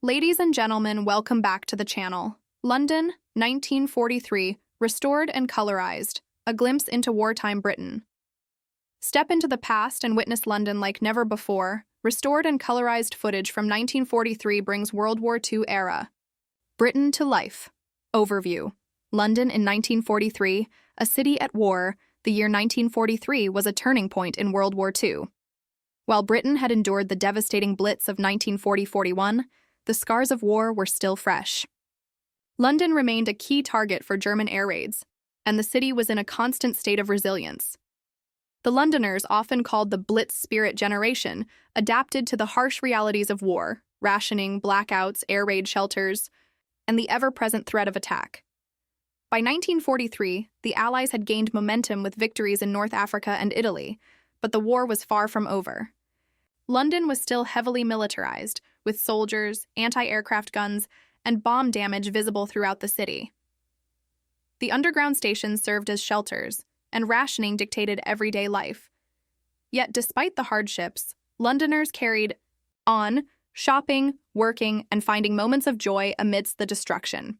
Ladies and gentlemen, welcome back to the channel. London, 1943, restored and colorized, a glimpse into wartime Britain. Step into the past and witness London like never before. Restored and colorized footage from 1943 brings World War II era. Britain to life. Overview. London in 1943, a city at war. The year 1943 was a turning point in World War II. While Britain had endured the devastating Blitz of 1940-41, the scars of war were still fresh. London remained a key target for German air raids, and the city was in a constant state of resilience. The Londoners, often called the Blitz spirit generation, adapted to the harsh realities of war, rationing, blackouts, air raid shelters, and the ever-present threat of attack. By 1943, the Allies had gained momentum with victories in North Africa and Italy, but the war was far from over. London was still heavily militarized, with soldiers, anti-aircraft guns, and bomb damage visible throughout the city. The underground stations served as shelters, and rationing dictated everyday life. Yet despite the hardships, Londoners carried on, shopping, working, and finding moments of joy amidst the destruction.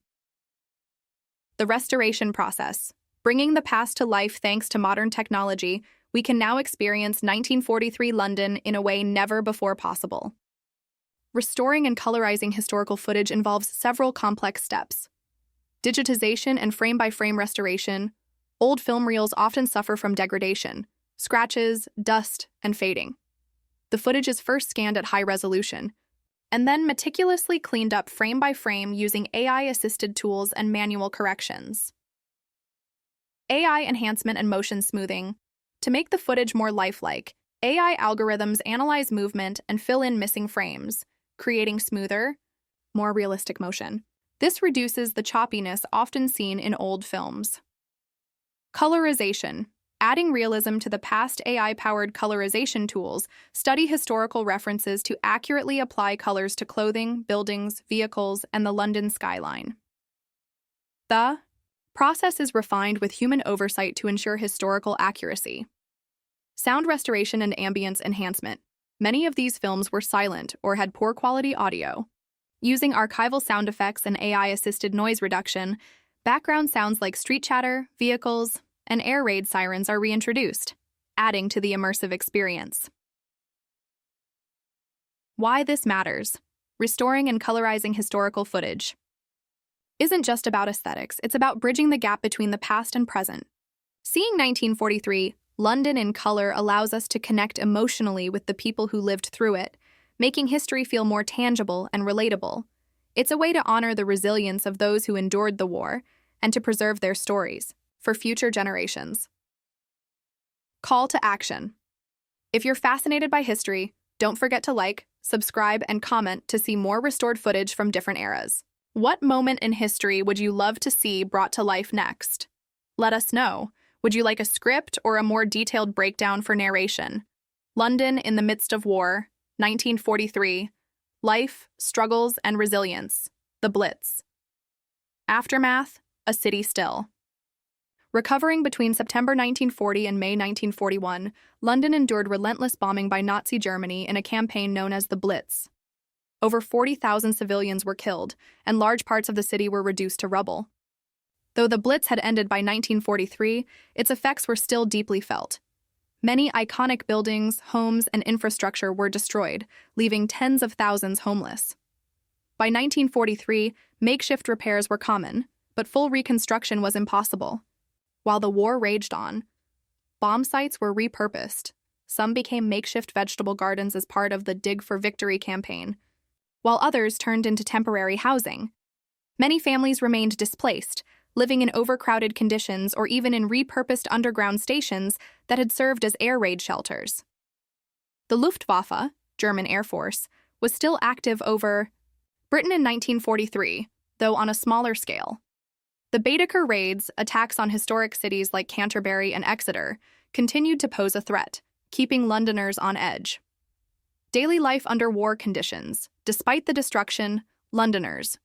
The restoration process. Bringing the past to life thanks to modern technology, we can now experience 1943 London in a way never before possible. Restoring and colorizing historical footage involves several complex steps. Digitization and frame-by-frame restoration. Old film reels often suffer from degradation, scratches, dust, and fading. The footage is first scanned at high resolution, and then meticulously cleaned up frame by frame using AI-assisted tools and manual corrections. AI enhancement and motion smoothing. To make the footage more lifelike, AI algorithms analyze movement and fill in missing frames, creating smoother, more realistic motion. This reduces the choppiness often seen in old films. Colorization. Adding realism to the past AI-powered colorization tools study historical references to accurately apply colors to clothing, buildings, vehicles, and the London skyline. The process is refined with human oversight to ensure historical accuracy. Sound restoration and ambience enhancement. Many of these films were silent or had poor quality audio. Using archival sound effects and AI-assisted noise reduction, background sounds like street chatter, vehicles, and air raid sirens are reintroduced, adding to the immersive experience. Why this matters. Restoring and colorizing historical footage isn't just about aesthetics, it's about bridging the gap between the past and present. Seeing 1943 London in color allows us to connect emotionally with the people who lived through it, making history feel more tangible and relatable. It's a way to honor the resilience of those who endured the war and to preserve their stories for future generations. Call to action. If you're fascinated by history, don't forget to like, subscribe, and comment to see more restored footage from different eras. What moment in history would you love to see brought to life next? Let us know. Would you like a script or a more detailed breakdown for narration? London in the midst of war, 1943. Life, struggles, and resilience. The Blitz. Aftermath, a city still. Recovering between September 1940 and May 1941, London endured relentless bombing by Nazi Germany in a campaign known as the Blitz. Over 40,000 civilians were killed, and large parts of the city were reduced to rubble. Though the Blitz had ended by 1943, its effects were still deeply felt. Many iconic buildings, homes, and infrastructure were destroyed, leaving tens of thousands homeless. By 1943, makeshift repairs were common, but full reconstruction was impossible. While the war raged on, bomb sites were repurposed. Some became makeshift vegetable gardens as part of the Dig for Victory campaign, while others turned into temporary housing. Many families remained displaced, living in overcrowded conditions or even in repurposed underground stations that had served as air raid shelters. The Luftwaffe, German Air Force, was still active over Britain in 1943, though on a smaller scale. The Baedeker raids, attacks on historic cities like Canterbury and Exeter, continued to pose a threat, keeping Londoners on edge. Daily life under war conditions. Despite the destruction, Londoners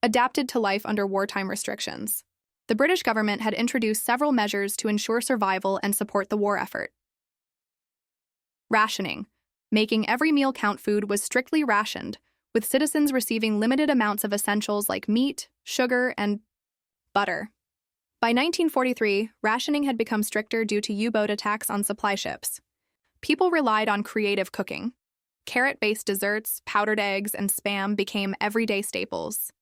adapted to life under wartime restrictions. The British government had introduced several measures to ensure survival and support the war effort. Rationing. Making every meal count food was strictly rationed, with citizens receiving limited amounts of essentials like meat, sugar, and butter. By 1943, rationing had become stricter due to U-boat attacks on supply ships. People relied on creative cooking. Carrot-based desserts, powdered eggs, and Spam became everyday staples.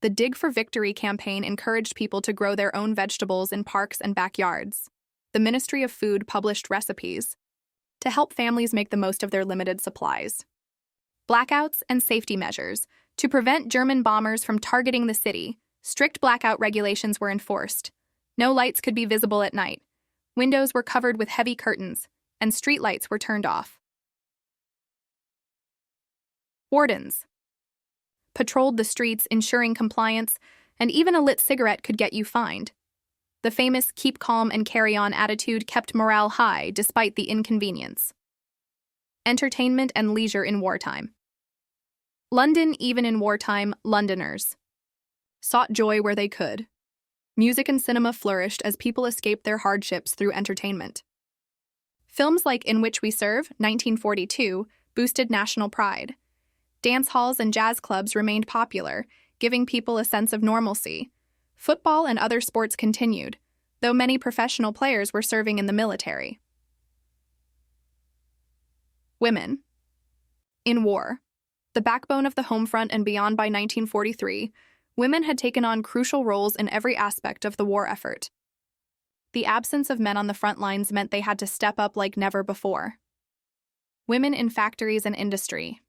The Dig for Victory campaign encouraged people to grow their own vegetables in parks and backyards. The Ministry of Food published recipes to help families make the most of their limited supplies. Blackouts and safety measures. To prevent German bombers from targeting the city, strict blackout regulations were enforced. No lights could be visible at night. Windows were covered with heavy curtains, and streetlights were turned off. Wardens patrolled the streets, ensuring compliance, and even a lit cigarette could get you fined. The famous keep calm and carry on attitude kept morale high despite the inconvenience. Entertainment and leisure in wartime. London, even in wartime, Londoners sought joy where they could. Music and cinema flourished as people escaped their hardships through entertainment. Films like In Which We Serve, 1942, boosted national pride. Dance halls and jazz clubs remained popular, giving people a sense of normalcy. Football and other sports continued, though many professional players were serving in the military. Women. In war, the backbone of the home front and beyond by 1943, women had taken on crucial roles in every aspect of the war effort. The absence of men on the front lines meant they had to step up like never before. Women in factories and industry.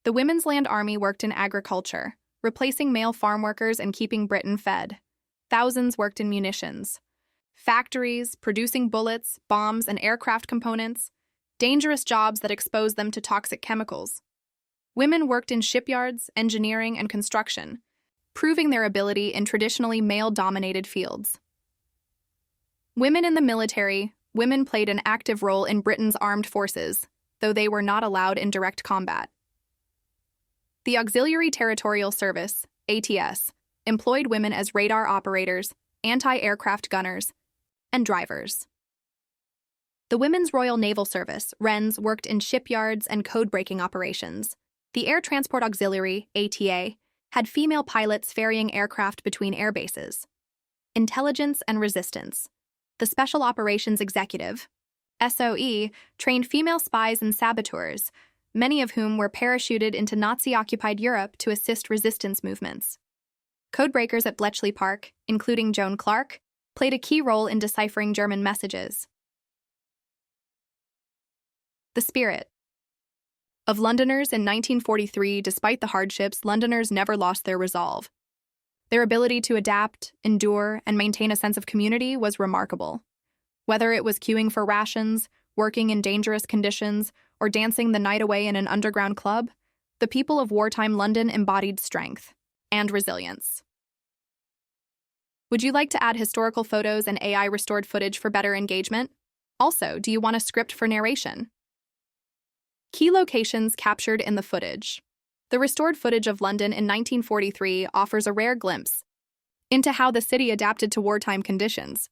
The Women's Land Army worked in agriculture, replacing male farm workers and keeping Britain fed. Thousands worked in munitions. Factories, producing bullets, bombs, and aircraft components, dangerous jobs that exposed them to toxic chemicals. Women worked in shipyards, engineering, and construction, proving their ability in traditionally male-dominated fields. Women in the military. Women played an active role in Britain's armed forces, though they were not allowed in direct combat. The Auxiliary Territorial Service, ATS, employed women as radar operators, anti-aircraft gunners, and drivers. The Women's Royal Naval Service, WRENS, worked in shipyards and code-breaking operations. The Air Transport Auxiliary, ATA, had female pilots ferrying aircraft between air bases. Intelligence and Resistance. The Special Operations Executive, SOE, trained female spies and saboteurs, many of whom were parachuted into Nazi-occupied Europe to assist resistance movements. Codebreakers at Bletchley Park, including Joan Clark, played a key role in deciphering German messages. The spirit of Londoners in 1943. Despite the hardships, Londoners never lost their resolve. Their ability to adapt, endure, and maintain a sense of community was remarkable. Whether it was queuing for rations, working in dangerous conditions, or dancing the night away in an underground club, the people of wartime London embodied strength and resilience. Would you like to add historical photos and AI restored footage for better engagement? Also, do you want a script for narration? Key locations captured in the footage. The restored footage of London in 1943 offers a rare glimpse into how the city adapted to wartime conditions.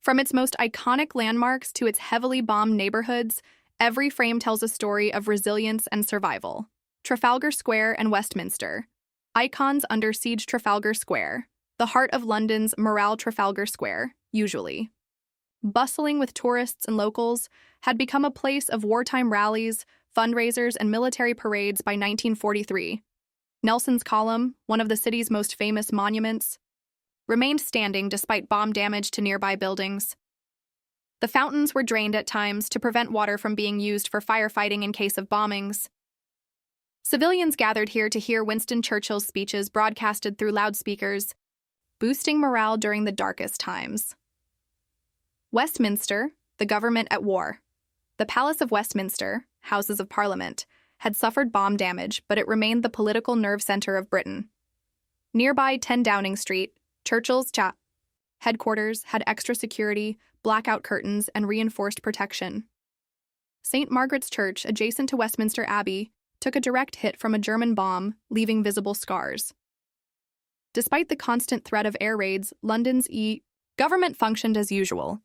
From its most iconic landmarks to its heavily bombed neighborhoods, every frame tells a story of resilience and survival. Trafalgar Square and Westminster. Icons under siege. Trafalgar Square, the heart of London's morale. Trafalgar Square, usually bustling with tourists and locals, had become a place of wartime rallies, fundraisers, and military parades by 1943. Nelson's Column, one of the city's most famous monuments, remained standing despite bomb damage to nearby buildings. The fountains were drained at times to prevent water from being used for firefighting in case of bombings. Civilians gathered here to hear Winston Churchill's speeches broadcasted through loudspeakers, boosting morale during the darkest times. Westminster, the government at war. The Palace of Westminster, Houses of Parliament, had suffered bomb damage, but it remained the political nerve center of Britain. Nearby 10 Downing Street, Churchill's headquarters had extra security, blackout curtains, and reinforced protection. St. Margaret's Church, adjacent to Westminster Abbey, took a direct hit from a German bomb, leaving visible scars. Despite the constant threat of air raids, London's government functioned as usual,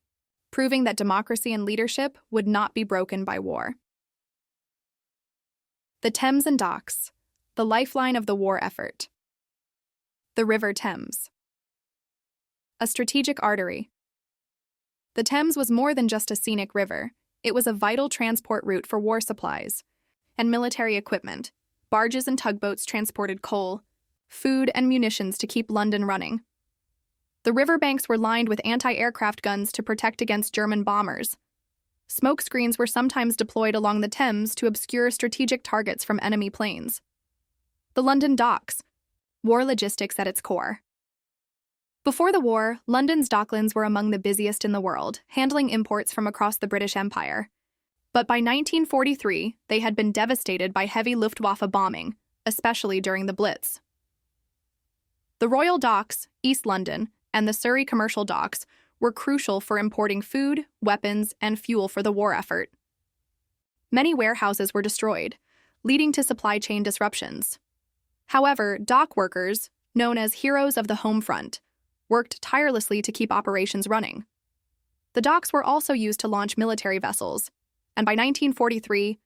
proving that democracy and leadership would not be broken by war. The Thames and Docks. the lifeline of the war effort. The River Thames. A strategic artery. The Thames was more than just a scenic river. It was a vital transport route for war supplies and military equipment. Barges and tugboats transported coal, food, and munitions to keep London running. The riverbanks were lined with anti-aircraft guns to protect against German bombers. Smoke screens were sometimes deployed along the Thames to obscure strategic targets from enemy planes. The London Docks. War logistics at its core. Before the war, London's docklands were among the busiest in the world, handling imports from across the British Empire. But by 1943, they had been devastated by heavy Luftwaffe bombing, especially during the Blitz. The Royal Docks, East London, and the Surrey Commercial Docks were crucial for importing food, weapons, and fuel for the war effort. Many warehouses were destroyed, leading to supply chain disruptions. However, dock workers, known as heroes of the home front, worked tirelessly to keep operations running. The docks were also used to launch military vessels, and by 1943,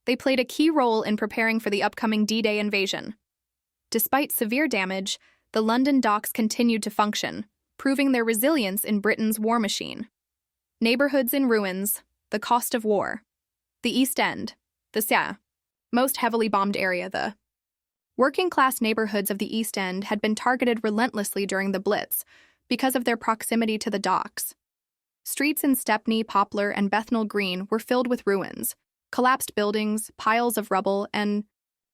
they played a key role in preparing for the upcoming D-Day invasion. Despite severe damage, the London docks continued to function, proving their resilience in Britain's war machine. Neighborhoods in ruins, the cost of war. The East End, the most heavily bombed area, the working-class neighborhoods of the East End had been targeted relentlessly during the Blitz because of their proximity to the docks. Streets in Stepney, Poplar, and Bethnal Green were filled with ruins, collapsed buildings, piles of rubble, and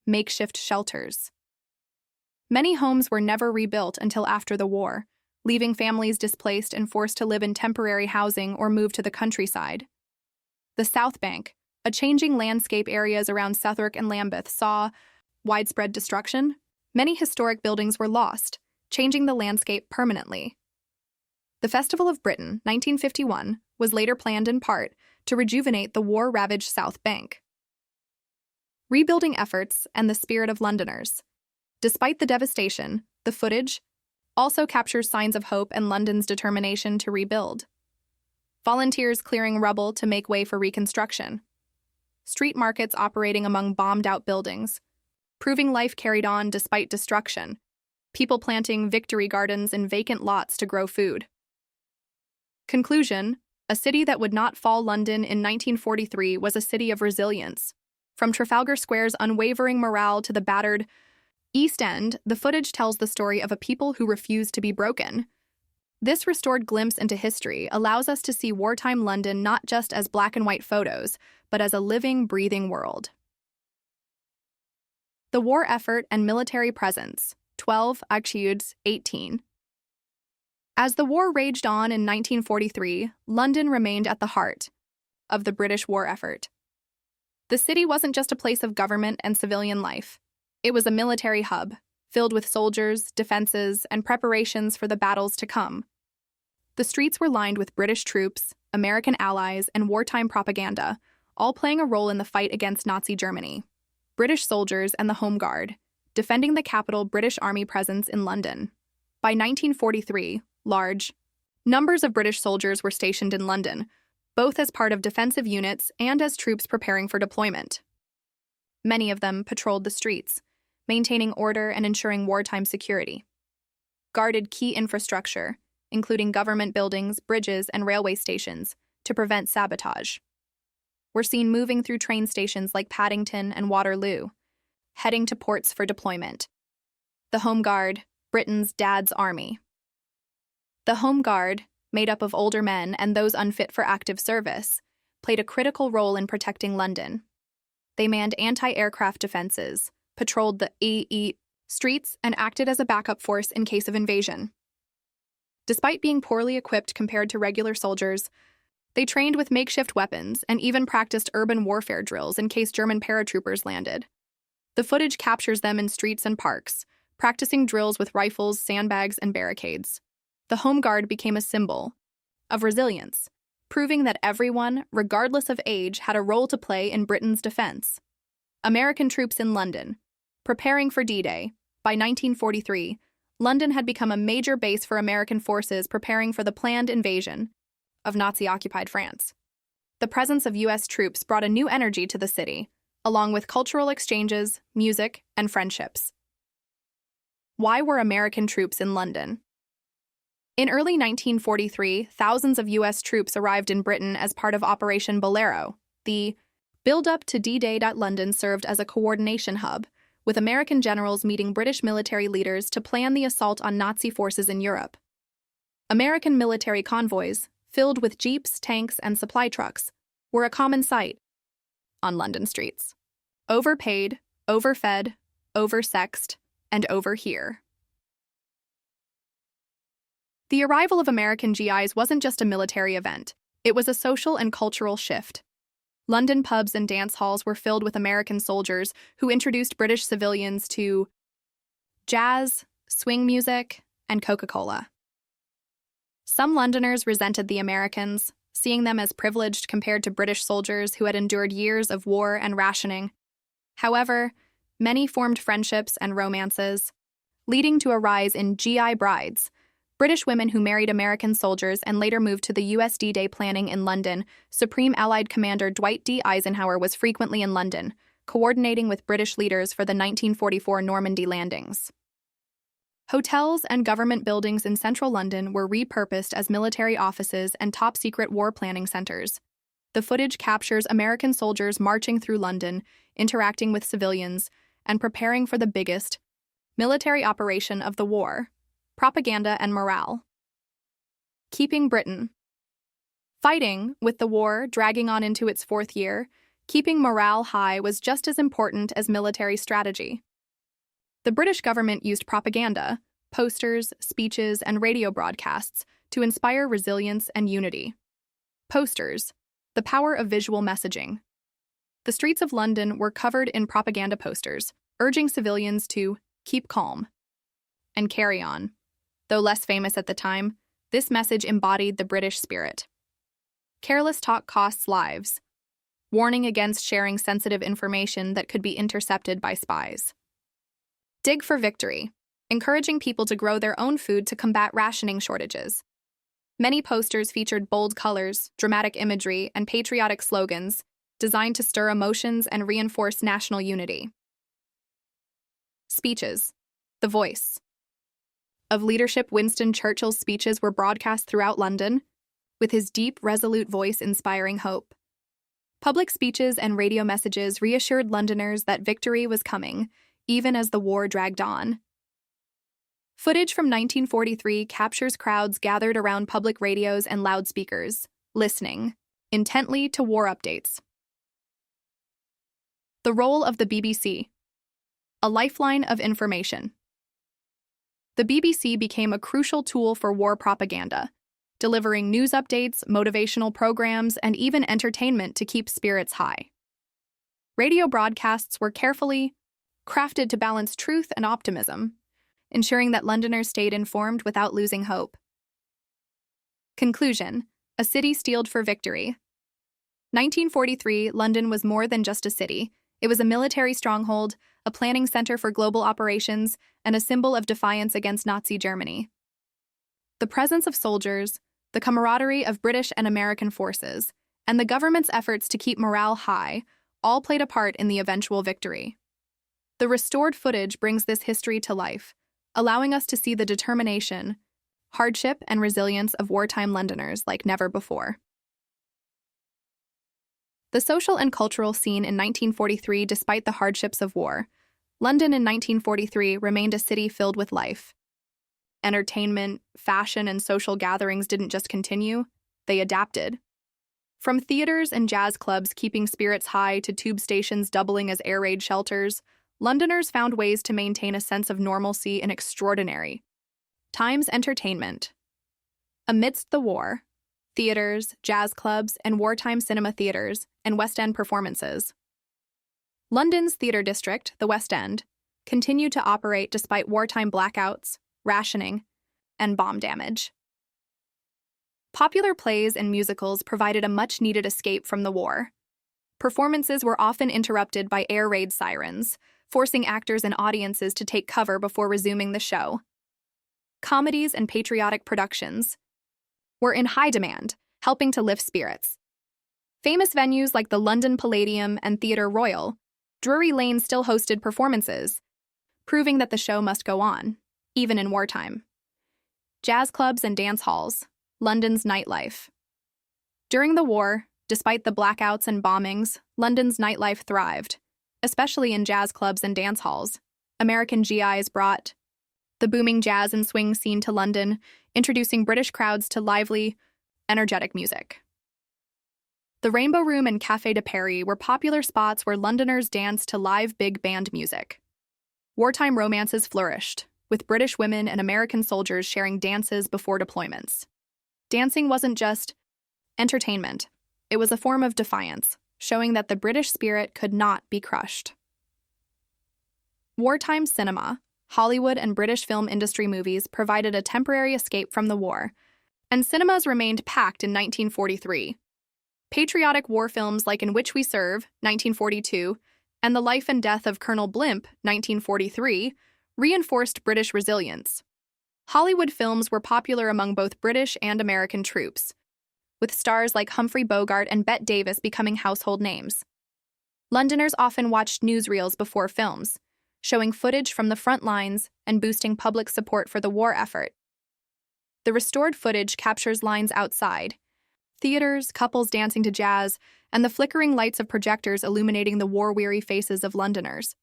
makeshift shelters. Many homes were never rebuilt until after the war, leaving families displaced and forced to live in temporary housing or move to the countryside. The South Bank, a changing landscape areas around Southwark and Lambeth, saw widespread destruction. Many historic buildings were lost, changing the landscape permanently. The Festival of Britain, 1951, was later planned in part to rejuvenate the war-ravaged South Bank. Rebuilding efforts and the spirit of Londoners. Despite the devastation, the footage also captures signs of hope and London's determination to rebuild. Volunteers clearing rubble to make way for reconstruction. Street markets operating among bombed-out buildings, proving life carried on despite destruction. People planting victory gardens in vacant lots to grow food. Conclusion: a city that would not fall. London in 1943 was a city of resilience. From Trafalgar Square's unwavering morale to the battered East End, the footage tells the story of a people who refused to be broken. This restored glimpse into history allows us to see wartime London not just as black and white photos, but as a living, breathing world. The war effort and military presence, 12 Acciudes 18. As the war raged on in 1943, London remained at the heart of the British war effort. The city wasn't just a place of government and civilian life. It was a military hub, filled with soldiers, defenses, and preparations for the battles to come. The streets were lined with British troops, American allies, and wartime propaganda, all playing a role in the fight against Nazi Germany. British soldiers and the Home Guard, defending the capital British Army presence in London. By 1943, large numbers of British soldiers were stationed in London, both as part of defensive units and as troops preparing for deployment. Many of them patrolled the streets, maintaining order and ensuring wartime security. Guarded key infrastructure, including government buildings, bridges, and railway stations, to prevent sabotage. Were seen moving through train stations like Paddington and Waterloo, heading to ports for deployment. The Home Guard, Britain's dad's army. The Home Guard, made up of older men and those unfit for active service, played a critical role in protecting London. They manned anti-aircraft defenses, patrolled the streets, and acted as a backup force in case of invasion. Despite being poorly equipped compared to regular soldiers, they trained with makeshift weapons and even practiced urban warfare drills in case German paratroopers landed. The footage captures them in streets and parks, practicing drills with rifles, sandbags, and barricades. The Home Guard became a symbol of resilience, proving that everyone, regardless of age, had a role to play in Britain's defense. American troops in London. Preparing for D-Day. By 1943, London had become a major base for American forces preparing for the planned invasion of Nazi-occupied France. The presence of U.S. troops brought a new energy to the city, along with cultural exchanges, music, and friendships. Why were American troops in London? In early 1943, thousands of U.S. troops arrived in Britain as part of Operation Bolero. The build-up to D-Day. London served as a coordination hub, with American generals meeting British military leaders to plan the assault on Nazi forces in Europe. American military convoys, filled with jeeps, tanks, and supply trucks, were a common sight on London streets. Overpaid, overfed, oversexed, and overhere. The arrival of American GIs wasn't just a military event, it was a social and cultural shift. London pubs and dance halls were filled with American soldiers who introduced British civilians to jazz, swing music, and Coca-Cola. Some Londoners resented the Americans, seeing them as privileged compared to British soldiers who had endured years of war and rationing. However, many formed friendships and romances, leading to a rise in GI brides, British women who married American soldiers and later moved to the U.S. D-Day planning in London. Supreme Allied Commander Dwight D. Eisenhower was frequently in London, coordinating with British leaders for the 1944 Normandy landings. Hotels and government buildings in central London were repurposed as military offices and top-secret war planning centers. The footage captures American soldiers marching through London, interacting with civilians, and preparing for the biggest military operation of the war: propaganda and morale. Keeping Britain. Fighting, with the war dragging on into its fourth year, keeping morale high was just as important as military strategy. The British government used propaganda, posters, speeches, and radio broadcasts to inspire resilience and unity. Posters, the power of visual messaging. The streets of London were covered in propaganda posters, urging civilians to keep calm and carry on. Though less famous at the time, this message embodied the British spirit. Careless talk costs lives, warning against sharing sensitive information that could be intercepted by spies. Dig for victory, encouraging people to grow their own food to combat rationing shortages. Many posters featured bold colors, dramatic imagery, and patriotic slogans designed to stir emotions and reinforce national unity. Speeches. The voice of leadership. Winston Churchill's speeches were broadcast throughout London, with his deep, resolute voice inspiring hope. Public speeches and radio messages reassured Londoners that victory was coming, even as the war dragged on. Footage from 1943 captures crowds gathered around public radios and loudspeakers, listening intently to war updates. The role of the BBC. A lifeline of information. The BBC became a crucial tool for war propaganda, delivering news updates, motivational programs, and even entertainment to keep spirits high. Radio broadcasts were carefully crafted to balance truth and optimism, ensuring that Londoners stayed informed without losing hope. Conclusion: a city steeled for victory. 1943, London was more than just a city. It was a military stronghold, a planning center for global operations, and a symbol of defiance against Nazi Germany. The presence of soldiers, the camaraderie of British and American forces, and the government's efforts to keep morale high all played a part in the eventual victory. The restored footage brings this history to life, allowing us to see the determination, hardship, and resilience of wartime Londoners like never before. The social and cultural scene in 1943. Despite the hardships of war, London in 1943 remained a city filled with life. Entertainment, fashion, and social gatherings didn't just continue, they adapted. From theaters and jazz clubs keeping spirits high to tube stations doubling as air raid shelters, Londoners found ways to maintain a sense of normalcy in extraordinary times. Entertainment. Amidst the war, theaters, jazz clubs, and wartime cinema theaters and West End performances. London's theatre district, the West End, continued to operate despite wartime blackouts, rationing, and bomb damage. Popular plays and musicals provided a much-needed escape from the war. Performances were often interrupted by air raid sirens, forcing actors and audiences to take cover before resuming the show. Comedies and patriotic productions were in high demand, helping to lift spirits. Famous venues like the London Palladium and Theatre Royal Drury Lane still hosted performances, proving that the show must go on, even in wartime. Jazz clubs and dance halls, London's nightlife. During the war, despite the blackouts and bombings, London's nightlife thrived, especially in jazz clubs and dance halls. American GIs brought the booming jazz and swing scene to London, introducing British crowds to lively, energetic music. The Rainbow Room and Café de Paris were popular spots where Londoners danced to live big band music. Wartime romances flourished, with British women and American soldiers sharing dances before deployments. Dancing wasn't just entertainment, it was a form of defiance, showing that the British spirit could not be crushed. Wartime cinema, Hollywood and British film industry movies provided a temporary escape from the war, and cinemas remained packed in 1943. Patriotic war films like In Which We Serve, 1942, and The Life and Death of Colonel Blimp, 1943, reinforced British resilience. Hollywood films were popular among both British and American troops, with stars like Humphrey Bogart and Bette Davis becoming household names. Londoners often watched newsreels before films, showing footage from the front lines and boosting public support for the war effort. The restored footage captures lines outside, theaters, couples dancing to jazz, and the flickering lights of projectors illuminating the war-weary faces of Londoners.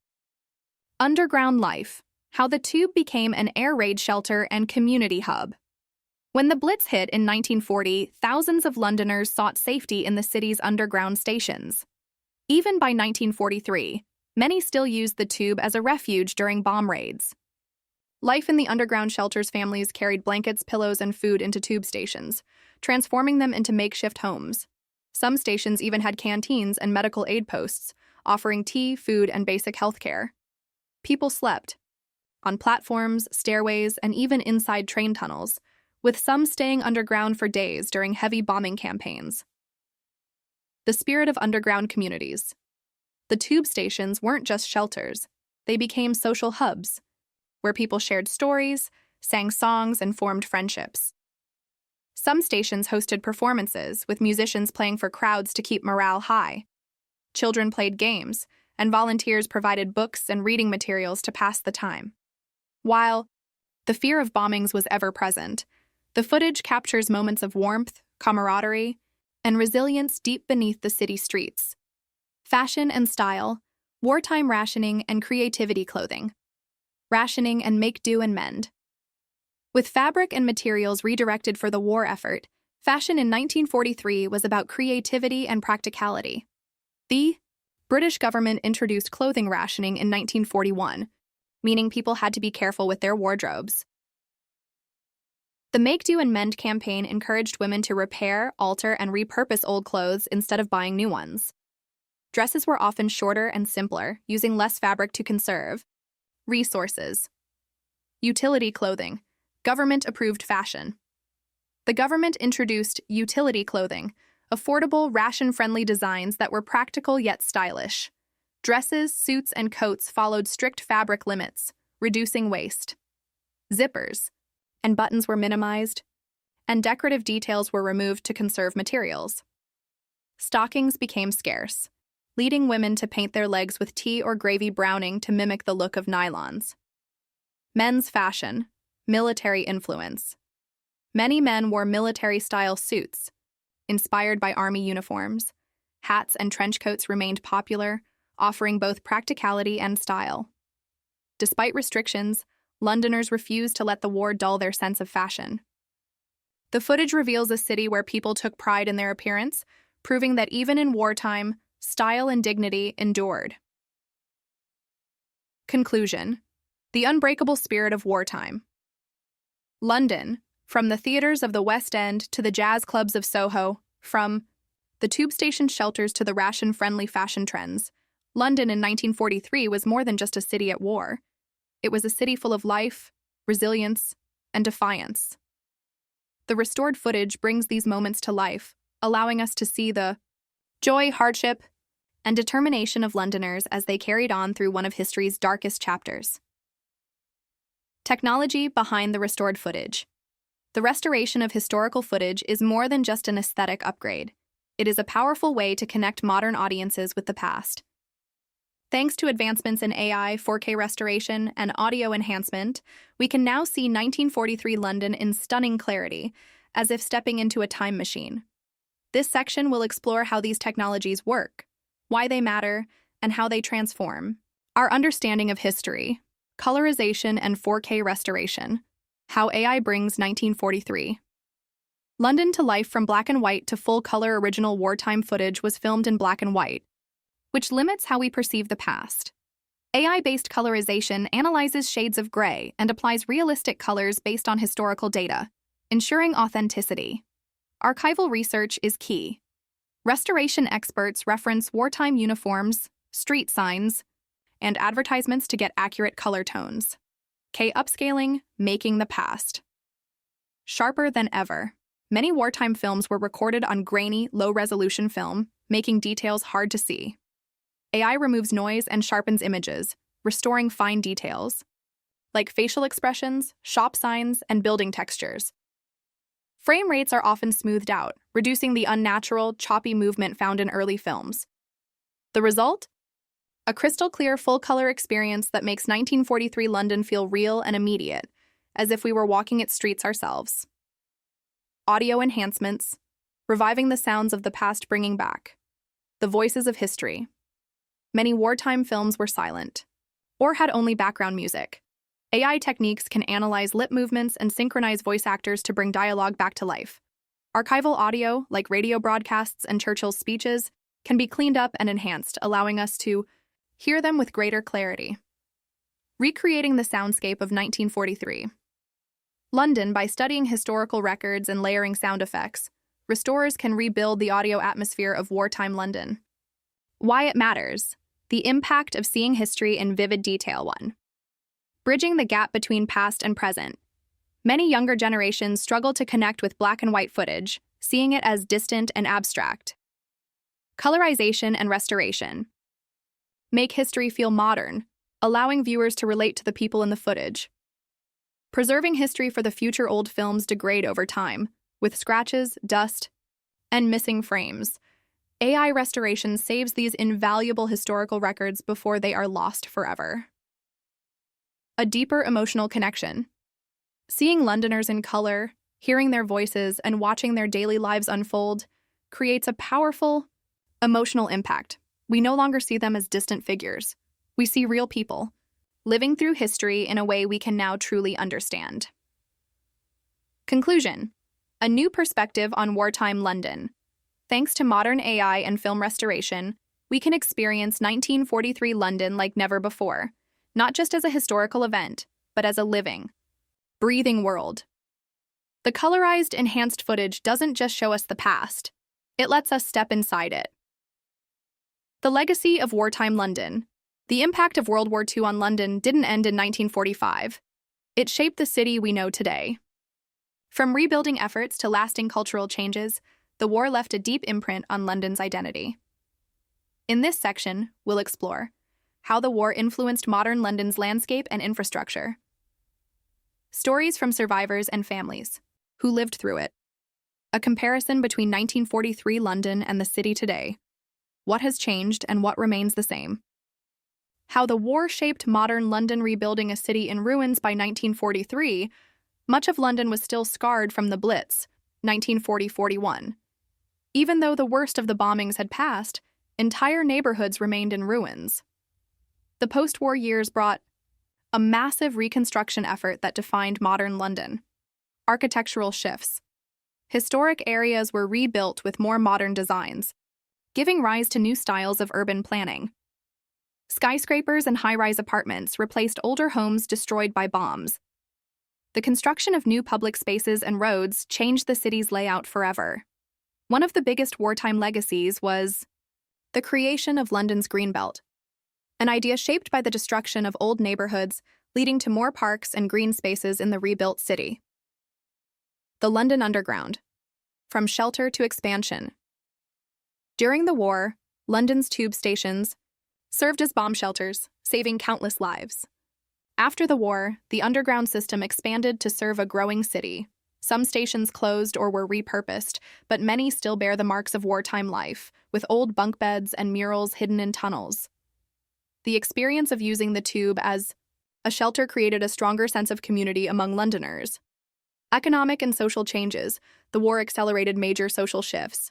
Underground life, how the Tube became an air raid shelter and community hub. When the Blitz hit in 1940, thousands of Londoners sought safety in the city's underground stations. Even by 1943, many still used the Tube as a refuge during bomb raids. Life in the underground shelters, families carried blankets, pillows, and food into Tube stations, transforming them into makeshift homes. Some stations even had canteens and medical aid posts, offering tea, food, and basic health care. People slept on platforms, stairways, and even inside train tunnels, with some staying underground for days during heavy bombing campaigns. The spirit of underground communities. The Tube stations weren't just shelters, they became social hubs, where people shared stories, sang songs, and formed friendships. Some stations hosted performances, with musicians playing for crowds to keep morale high. Children played games, and volunteers provided books and reading materials to pass the time. While the fear of bombings was ever present, the footage captures moments of warmth, camaraderie, and resilience deep beneath the city streets. Fashion and style, wartime rationing and creativity clothing. Rationing and make do and mend. With fabric and materials redirected for the war effort, fashion in 1943 was about creativity and practicality. The British government introduced clothing rationing in 1941, meaning people had to be careful with their wardrobes. The Make Do and Mend campaign encouraged women to repair, alter, and repurpose old clothes instead of buying new ones. Dresses were often shorter and simpler, using less fabric to conserve. Resources. Utility clothing. Government-approved fashion. The government introduced utility clothing, affordable, ration-friendly designs that were practical yet stylish. Dresses, suits, and coats followed strict fabric limits, reducing waste. Zippers and buttons were minimized, and decorative details were removed to conserve materials. Stockings became scarce, leading women to paint their legs with tea or gravy browning to mimic the look of nylons. Men's fashion, military influence. Many men wore military-style suits, inspired by army uniforms. Hats and trench coats remained popular, offering both practicality and style. Despite restrictions, Londoners refused to let the war dull their sense of fashion. The footage reveals a city where people took pride in their appearance, proving that even in wartime, style and dignity endured. Conclusion: the unbreakable spirit of wartime. London, from the theaters of the West End to the jazz clubs of Soho, from the tube station shelters to the ration-friendly fashion trends, London in 1943 was more than just a city at war. It was a city full of life, resilience, and defiance. The restored footage brings these moments to life, allowing us to see the joy, hardship, and determination of Londoners as they carried on through one of history's darkest chapters. Technology behind the restored footage. The restoration of historical footage is more than just an aesthetic upgrade. It is a powerful way to connect modern audiences with the past. Thanks to advancements in AI, 4K restoration, and audio enhancement, we can now see 1943 London in stunning clarity, as if stepping into a time machine. This section will explore how these technologies work, why they matter, and how they transform our understanding of history, colorization, and 4K restoration, how AI brings 1943. London to life from black and white to full-color original wartime footage was filmed in black and white, which limits how we perceive the past. AI-based colorization analyzes shades of gray and applies realistic colors based on historical data, ensuring authenticity. Archival research is key. Restoration experts reference wartime uniforms, street signs, and advertisements to get accurate color tones. Upscaling, making the past sharper than ever. Many wartime films were recorded on grainy, low-resolution film, making details hard to see. AI removes noise and sharpens images, restoring fine details, like facial expressions, shop signs, and building textures. Frame rates are often smoothed out, reducing the unnatural, choppy movement found in early films. The result? A crystal-clear, full-color experience that makes 1943 London feel real and immediate, as if we were walking its streets ourselves. Audio enhancements, reviving the sounds of the past, bringing back the voices of history. Many wartime films were silent, or had only background music. AI techniques can analyze lip movements and synchronize voice actors to bring dialogue back to life. Archival audio, like radio broadcasts and Churchill's speeches, can be cleaned up and enhanced, allowing us to hear them with greater clarity. Recreating the soundscape of 1943. London, by studying historical records and layering sound effects, restorers can rebuild the audio atmosphere of wartime London. Why it matters. The impact of seeing history in vivid detail. 1. Bridging the gap between past and present. Many younger generations struggle to connect with black and white footage, seeing it as distant and abstract. Colorization and restoration. Make history feel modern, allowing viewers to relate to the people in the footage. Preserving history for the future. Old films degrade over time, with scratches, dust, and missing frames. AI restoration saves these invaluable historical records before they are lost forever. A deeper emotional connection. Seeing Londoners in color, hearing their voices, and watching their daily lives unfold creates a powerful, emotional impact. We no longer see them as distant figures. We see real people, living through history in a way we can now truly understand. Conclusion. A new perspective on wartime London. Thanks to modern AI and film restoration, we can experience 1943 London like never before, not just as a historical event, but as a living, breathing world. The colorized, enhanced footage doesn't just show us the past, it lets us step inside it. The legacy of wartime London. The impact of World War II on London didn't end in 1945. It shaped the city we know today. From rebuilding efforts to lasting cultural changes, the war left a deep imprint on London's identity. In this section, we'll explore how the war influenced modern London's landscape and infrastructure. Stories from survivors and families who lived through it. A comparison between 1943 London and the city today. What has changed and what remains the same. How the war shaped modern London. Rebuilding a city in ruins. By 1943, much of London was still scarred from the Blitz, 1940-41. Even though the worst of the bombings had passed, entire neighborhoods remained in ruins. The post-war years brought a massive reconstruction effort that defined modern London. Architectural shifts. Historic areas were rebuilt with more modern designs, giving rise to new styles of urban planning. Skyscrapers and high-rise apartments replaced older homes destroyed by bombs. The construction of new public spaces and roads changed the city's layout forever. One of the biggest wartime legacies was the creation of London's Greenbelt, an idea shaped by the destruction of old neighborhoods, leading to more parks and green spaces in the rebuilt city. The London Underground, from shelter to expansion. During the war, London's tube stations served as bomb shelters, saving countless lives. After the war, the underground system expanded to serve a growing city. Some stations closed or were repurposed, but many still bear the marks of wartime life, with old bunk beds and murals hidden in tunnels. The experience of using the tube as a shelter created a stronger sense of community among Londoners. Economic and social changes. The war accelerated major social shifts.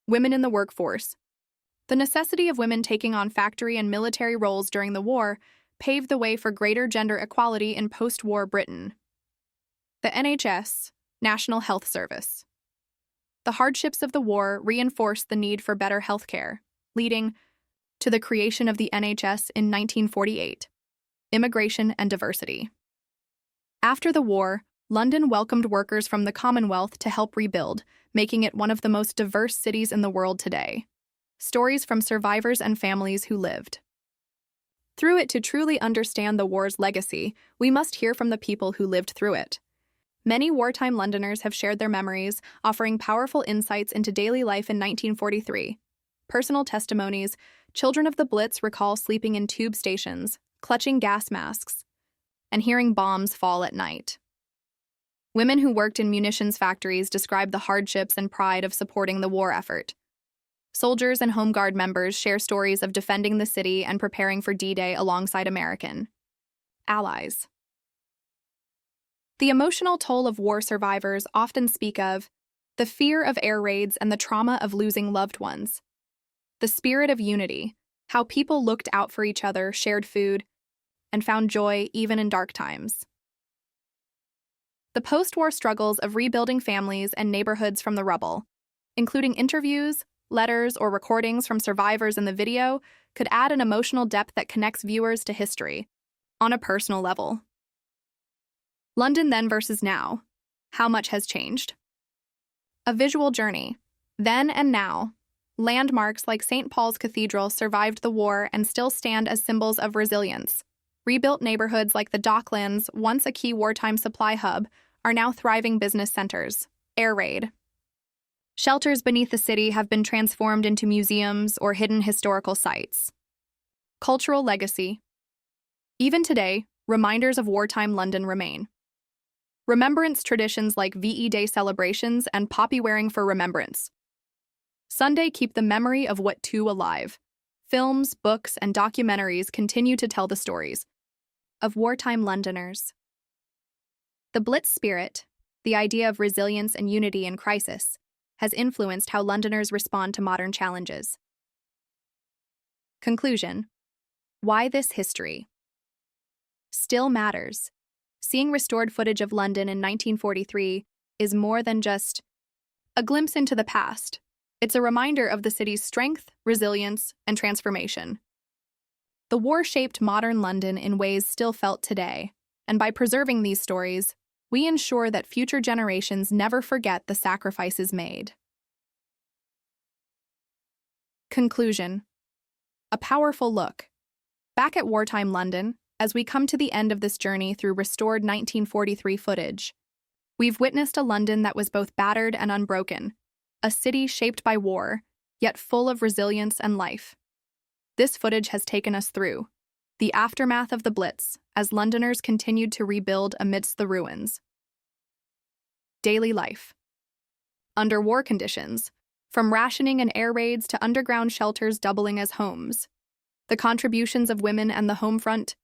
Women in the workforce. The necessity of women taking on factory and military roles during the war paved the way for greater gender equality in post-war Britain. The NHS, National Health Service. The hardships of the war reinforced the need for better health care, leading to the creation of the NHS in 1948. Immigration and diversity. After the war, London welcomed workers from the Commonwealth to help rebuild, making it one of the most diverse cities in the world today. Stories from survivors and families who lived through it. To truly understand the war's legacy, we must hear from the people who lived through it. Many wartime Londoners have shared their memories, offering powerful insights into daily life in 1943. Personal testimonies. Children of the Blitz recall sleeping in tube stations, clutching gas masks, and hearing bombs fall at night. Women who worked in munitions factories describe the hardships and pride of supporting the war effort. Soldiers and Home Guard members share stories of defending the city and preparing for D-Day alongside American allies. The emotional toll of war survivors often speak of the fear of air raids and the trauma of losing loved ones. The spirit of unity, how people looked out for each other, shared food, and found joy even in dark times. The post-war struggles of rebuilding families and neighborhoods from the rubble, including interviews, letters, or recordings from survivors in the video, could add an emotional depth that connects viewers to history on a personal level. London then versus now. How much has changed? A visual journey. Then and now. Landmarks like St. Paul's Cathedral survived the war and still stand as symbols of resilience. Rebuilt neighborhoods like the Docklands, once a key wartime supply hub, are now thriving business centers. Air raid. Shelters beneath the city have been transformed into museums or hidden historical sites. Cultural legacy. Even today, reminders of wartime London remain. Remembrance traditions like VE Day celebrations and poppy wearing for remembrance. Sunday keep the memory of what II alive. Films, books, and documentaries continue to tell the stories of wartime Londoners. The Blitz spirit, the idea of resilience and unity in crisis, has influenced how Londoners respond to modern challenges. Conclusion. Why this history still matters. Seeing restored footage of London in 1943 is more than just a glimpse into the past. It's a reminder of the city's strength, resilience, and transformation. The war shaped modern London in ways still felt today, and by preserving these stories, we ensure that future generations never forget the sacrifices made. Conclusion. A powerful look back at wartime London as we come to the end of this journey through restored 1943 footage. We've witnessed a London that was both battered and unbroken, a city shaped by war, yet full of resilience and life. This footage has taken us through the aftermath of the Blitz as Londoners continued to rebuild amidst the ruins. Daily life. Under war conditions, from rationing and air raids to underground shelters doubling as homes. The contributions of women and the home front,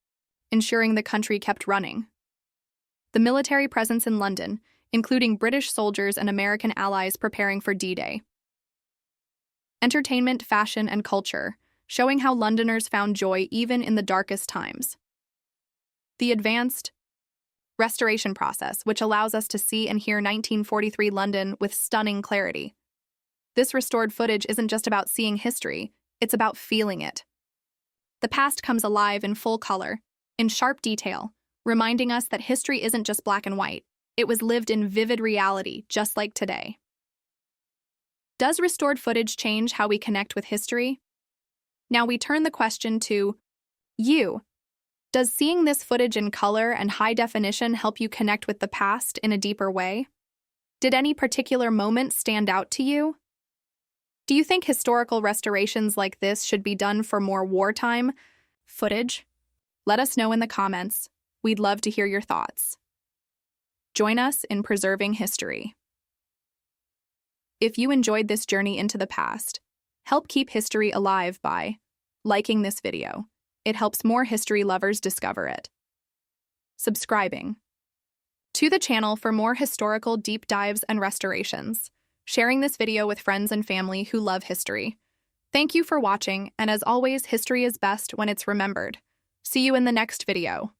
ensuring the country kept running. The military presence in London, including British soldiers and American allies preparing for D-Day. Entertainment, fashion, and culture, showing how Londoners found joy even in the darkest times. The advanced restoration process, which allows us to see and hear 1943 London with stunning clarity. This restored footage isn't just about seeing history, it's about feeling it. The past comes alive in full color, in sharp detail, reminding us that history isn't just black and white. It was lived in vivid reality, just like today. Does restored footage change how we connect with history? Now we turn the question to you. Does seeing this footage in color and high definition help you connect with the past in a deeper way? Did any particular moment stand out to you? Do you think historical restorations like this should be done for more wartime footage? Let us know in the comments. We'd love to hear your thoughts. Join us in preserving history. If you enjoyed this journey into the past, help keep history alive by liking this video, It helps more history lovers discover it. Subscribing to the channel for more historical deep dives and restorations. Sharing this video with friends and family who love history. Thank you for watching, and as always, history is best when it's remembered. See you in the next video.